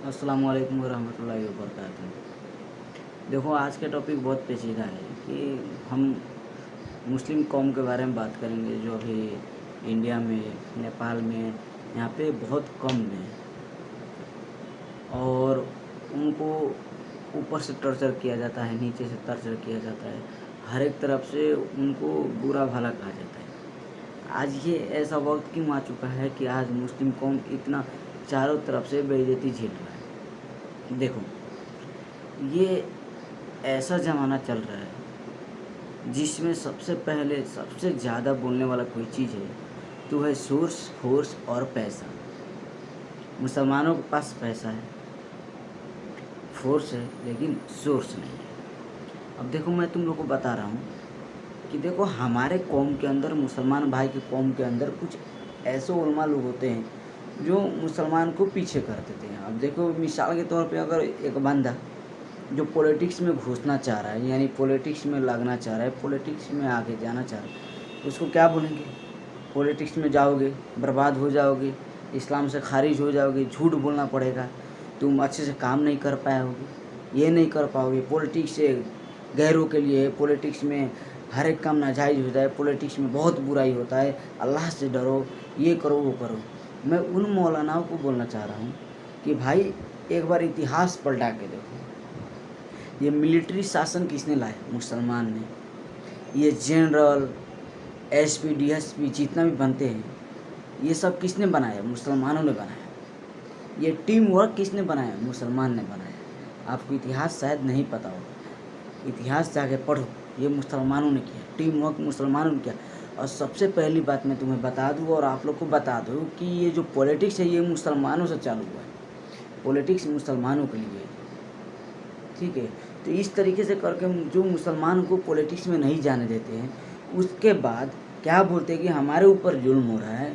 अस्सलामुअलैकुम वरहमतुल्लाहि वबरकातुहू। देखो, आज का टॉपिक बहुत पेचीदा है कि हम मुस्लिम कौम के बारे में बात करेंगे जो अभी इंडिया में, नेपाल में यहाँ पे बहुत कम हैं और उनको ऊपर से टॉर्चर किया जाता है, नीचे से टॉर्चर किया जाता है, हर एक तरफ से उनको बुरा भला कहा जाता है। आज ये ऐसा वक्त क्यों आ चुका है कि आज मुस्लिम कौम इतना चारों तरफ से बेइज्जती झेल रहा है। देखो, ये ऐसा ज़माना चल रहा है जिसमें सबसे पहले सबसे ज़्यादा बोलने वाला कोई चीज़ है तो है सोर्स, फोर्स और पैसा। मुसलमानों के पास पैसा है, फोर्स है, लेकिन सोर्स नहीं है। अब देखो, मैं तुम लोग को बता रहा हूँ कि देखो, हमारे कौम के अंदर, मुसलमान भाई के कौम के अंदर कुछ ऐसे उलमा लोग होते हैं जो मुसलमान को पीछे कर देते हैं। अब देखो, मिसाल के तौर पे अगर एक बंदा जो पॉलिटिक्स में घुसना चाह रहा है, यानी पॉलिटिक्स में लगना चाह रहा है, पॉलिटिक्स में आगे जाना चाह रहा है, उसको क्या बोलेंगे? पॉलिटिक्स में जाओगे बर्बाद हो जाओगे, इस्लाम से खारिज हो जाओगे, झूठ बोलना पड़ेगा, तुम अच्छे से काम नहीं कर पाओगे, ये नहीं कर पाओगे, पॉलिटिक्स से गैरों के लिए, पॉलिटिक्स में हर एक काम नाजायज़ होता है, पॉलिटिक्स में बहुत बुराई होता है, अल्लाह से डरो, ये करो वो करो। मैं उन मौलानाओं को बोलना चाह रहा हूँ कि भाई, एक बार इतिहास पलटा के देखो, ये मिलिट्री शासन किसने लाया? मुसलमान ने। ये जनरल, एसपी, डीएसपी जितना भी बनते हैं, ये सब किसने बनाया? मुसलमानों ने बनाया। ये टीम वर्क किसने बनाया? मुसलमान ने बनाया। आपको इतिहास शायद नहीं पता होगा, इतिहास जाके पढ़ो, ये मुसलमानों ने किया, टीम वर्क मुसलमानों ने किया। और सबसे पहली बात मैं तुम्हें बता दूँ और आप लोग को बता दूँ कि ये जो पॉलिटिक्स है ये मुसलमानों से चालू हुआ है। पॉलिटिक्स मुसलमानों के लिए, ठीक है? तो इस तरीके से करके जो मुसलमान को पॉलिटिक्स में नहीं जाने देते हैं, उसके बाद क्या बोलते हैं कि हमारे ऊपर जुल्म हो रहा है।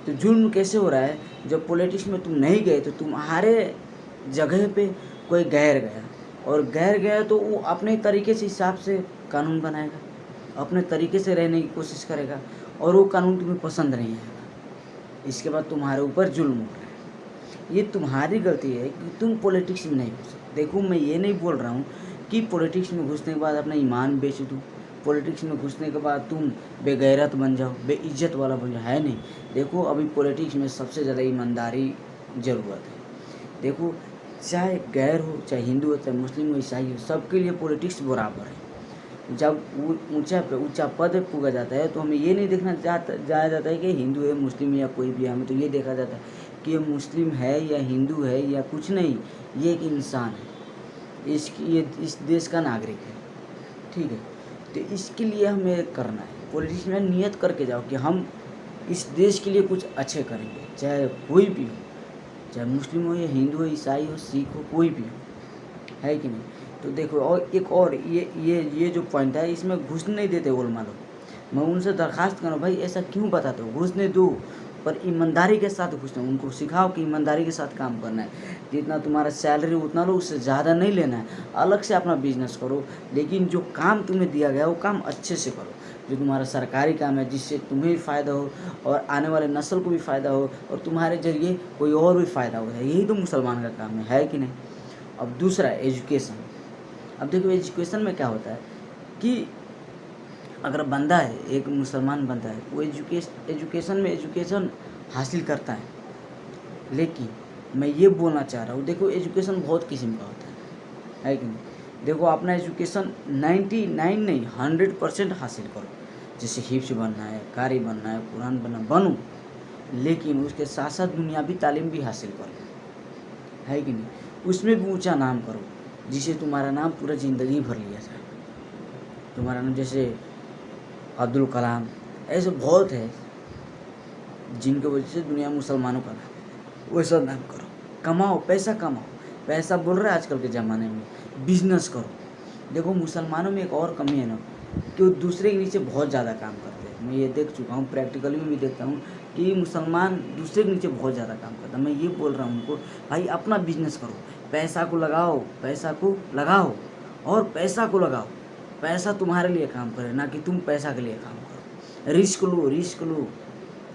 तो जुल्म कैसे हो रहा है? जब पॉलिटिक्स में तुम नहीं गए तो तुम्हारे जगह पे कोई गैर गया, और गैर गया तो वो अपने तरीके से हिसाब से कानून बनाएगा, अपने तरीके से रहने की कोशिश करेगा, और वो कानून तुम्हें पसंद नहीं आएगा। इसके बाद तुम्हारे ऊपर जुल्म हो रहा है। ये तुम्हारी गलती है कि तुम पॉलिटिक्स में नहीं घुसे। देखो, मैं ये नहीं बोल रहा हूँ कि पॉलिटिक्स में घुसने के बाद अपना ईमान बेच दूँ, पॉलिटिक्स में घुसने के बाद तुम बेगैरत बन जाओ, बेइज्जत वाला बन जाओ, है नहीं। देखो, अभी पॉलिटिक्स में सबसे ज़्यादा ईमानदारी ज़रूरत है। देखो, चाहे गैर हो, चाहे हिंदू हो, चाहे मुस्लिम हो, ईसाई हो, सबके लिए पॉलिटिक्स बराबर है। जब ऊंचा पद पुगा जाता है तो हमें ये नहीं देखना जाया जाता है कि हिंदू है, मुस्लिम है या कोई भी है। हमें तो ये देखा जाता है कि ये मुस्लिम है या हिंदू है या कुछ नहीं, ये एक इंसान है, ये इस देश का नागरिक है, ठीक है? तो इसके लिए हमें करना है, पॉलिटिक्स में नियत करके जाओ कि हम इस देश के लिए कुछ अच्छे करेंगे, चाहे कोई भी हो, चाहे मुस्लिम हो या हिंदू हो, ईसाई हो, सिख हो, कोई भी हो, है कि नहीं? तो देखो, और एक और ये जो पॉइंट है, इसमें घुस नहीं देते उलमा लोग। मैं उनसे दरख्वास्त करूँ, भाई ऐसा क्यों बताते हो? घुसने दो, पर ईमानदारी के साथ घुसना। उनको सिखाओ कि ईमानदारी के साथ काम करना है, जितना तुम्हारा सैलरी उतना लो, उससे ज़्यादा नहीं लेना है। अलग से अपना बिजनेस करो, लेकिन जो काम तुम्हें दिया गया वो काम अच्छे से करो, जो तुम्हारा सरकारी काम है, जिससे तुम्हें भी फ़ायदा हो और आने वाले नस्ल को भी फ़ायदा हो और तुम्हारे जरिए कोई और भी फ़ायदा हो जाए। यही तो मुसलमान का काम है कि नहीं? अब दूसरा है एजुकेशन। अब देखो, एजुकेशन में क्या होता है कि अगर बंदा है, एक मुसलमान बंदा है, वो एजुकेशन हासिल करता है, लेकिन मैं ये बोलना चाह रहा हूँ, देखो, एजुकेशन बहुत किस्म का होता है कि नहीं? देखो, अपना एजुकेशन 99 नहीं 100% हासिल करो। जैसे हिफ्ज़ बनना है, कारी बनना है, कुरान बनो, लेकिन उसके साथ साथ दुनियावी तालीम भी हासिल करो, है कि नहीं? उसमें भी ऊँचा नाम करो, जिससे तुम्हारा नाम पूरा ज़िंदगी भर लिया जाए। तुम्हारा नाम जैसे अब्दुल कलाम, ऐसे बहुत है जिनके वजह से दुनिया मुसलमानों का नाम है। वैसा नाम करो, कमाओ, पैसा कमाओ। पैसा बोल रहा है आजकल के ज़माने में, बिजनेस करो। देखो, मुसलमानों में एक और कमी है ना कि वो दूसरे के नीचे बहुत ज़्यादा काम करते हैं। मैं ये देख चुका हूँ, प्रैक्टिकली में भी देखता हूँ कि मुसलमान दूसरे के नीचे बहुत ज़्यादा काम करता है। मैं ये बोल रहा हूँ उनको, भाई अपना बिजनेस करो, पैसा को लगाओ और पैसा को लगाओ। पैसा तुम्हारे लिए काम करे, ना कि तुम पैसा के लिए काम करो। रिस्क लो।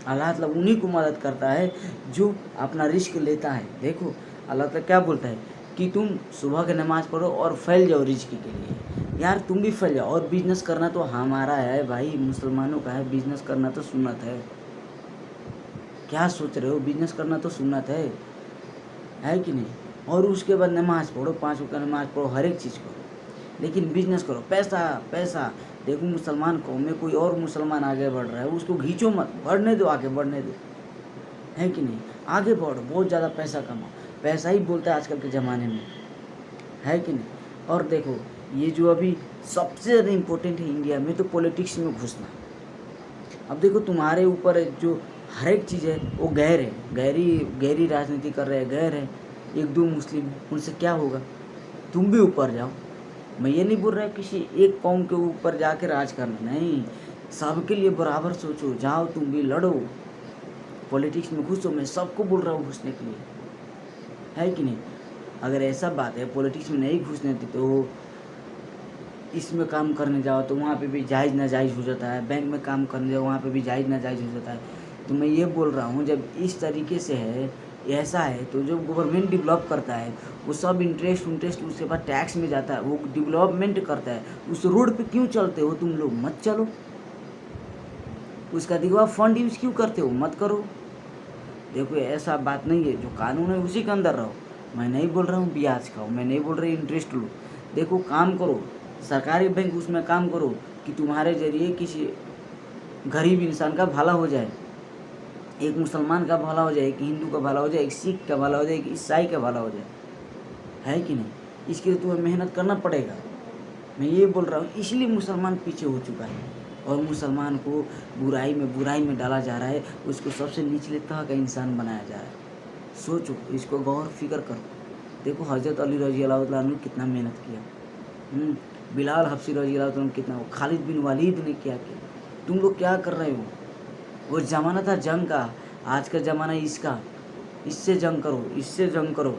अल्लाह ताला उन्हीं को मदद करता है जो अपना रिस्क लेता है। देखो, अल्लाह ताला क्या बोलता है कि तुम सुबह की नमाज़ पढ़ो और फैल जाओ रिज़्क़ के लिए। यार तुम भी फैल जाओ, और बिज़नेस करना तो हमारा है भाई, मुसलमानों का है, बिज़नेस करना तो सुन्नत है। क्या सोच रहे हो, बिज़नेस करना तो सुन्नत है कि नहीं? और उसके बाद नमाज़ पढ़ो, 5 वक़्त नमाज़ पढ़ो, हर एक चीज़ करो, लेकिन बिज़नेस करो। पैसा पैसा देखो, मुसलमान कौम में कोई और मुसलमान आगे बढ़ रहा है, उसको खींचो मत, बढ़ने दो, आगे बढ़ने दो, है कि नहीं? आगे बढ़ो, बहुत ज़्यादा पैसा कमाओ, पैसा ही बोलता है आजकल के ज़माने में, है कि नहीं? और देखो, ये जो अभी सबसे ज़्यादा इम्पोर्टेंट है इंडिया में, तो पॉलिटिक्स में घुसना। अब देखो, तुम्हारे ऊपर जो हर एक चीज़ है वो गैर है, गहरी राजनीति कर रहे हैं, गैर है, 1-2 मुस्लिम, उनसे क्या होगा? तुम भी ऊपर जाओ। मैं ये नहीं बोल रहा किसी एक कौम के ऊपर जाके राज करना, नहीं, सबके लिए बराबर सोचो, जाओ तुम भी लड़ो, पॉलिटिक्स में घुसो। मैं सबको बोल रहा हूँ घुसने के लिए, है कि नहीं? अगर ऐसा बात है पॉलिटिक्स में नहीं घुसने देते तो इसमें काम करने जाओ तो वहाँ पे भी जायज़ नाजायज़ हो जाता है, बैंक में काम करने जाओ वहाँ पे भी जायज़ नाजायज़ हो जाता है। तो मैं ये बोल रहा हूँ, जब इस तरीके से है, ऐसा है, तो जो गवर्नमेंट डेवलप करता है वो सब इंटरेस्ट उसके बाद टैक्स में जाता है, वो डेवलपमेंट करता है। उस रोड पे क्यों चलते हो तुम लोग? मत चलो। उसका दिखवा फंड यूज़ क्यों करते हो? मत करो। देखो, ऐसा बात नहीं है, जो कानून है उसी के अंदर रहो। मैं नहीं बोल रहा हूँ ब्याज खाओ, मैं नहीं बोल रहा इंटरेस्ट लो। देखो, काम करो, सरकारी बैंक उसमें काम करो कि तुम्हारे ज़रिए किसी गरीब इंसान का भला हो जाए, एक मुसलमान का भला हो जाए, एक हिंदू का भला हो जाए, एक सिख का भला हो जाए, एक ईसाई का भला हो जाए, है कि नहीं? इसके लिए तुम्हें मेहनत करना पड़ेगा। मैं ये बोल रहा हूँ, इसलिए मुसलमान पीछे हो चुका है और मुसलमान को बुराई में डाला जा रहा है, उसको सबसे निचले तह का इंसान बनाया जा रहा है। सोचो, इसको गौर फिक्र करो। देखो, हज़रत अली रज़ी अल्लाह तआला अन्हु कितना मेहनत किया, बिलाल हबशी रज़ी अल्लाह तआला कितना, खालिद बिन वलीद ने क्या किया। तुम लोग क्या कर रहे हो? वो ज़माना था जंग का, आज का ज़माना इसका। इससे जंग करो, इससे जंग करो।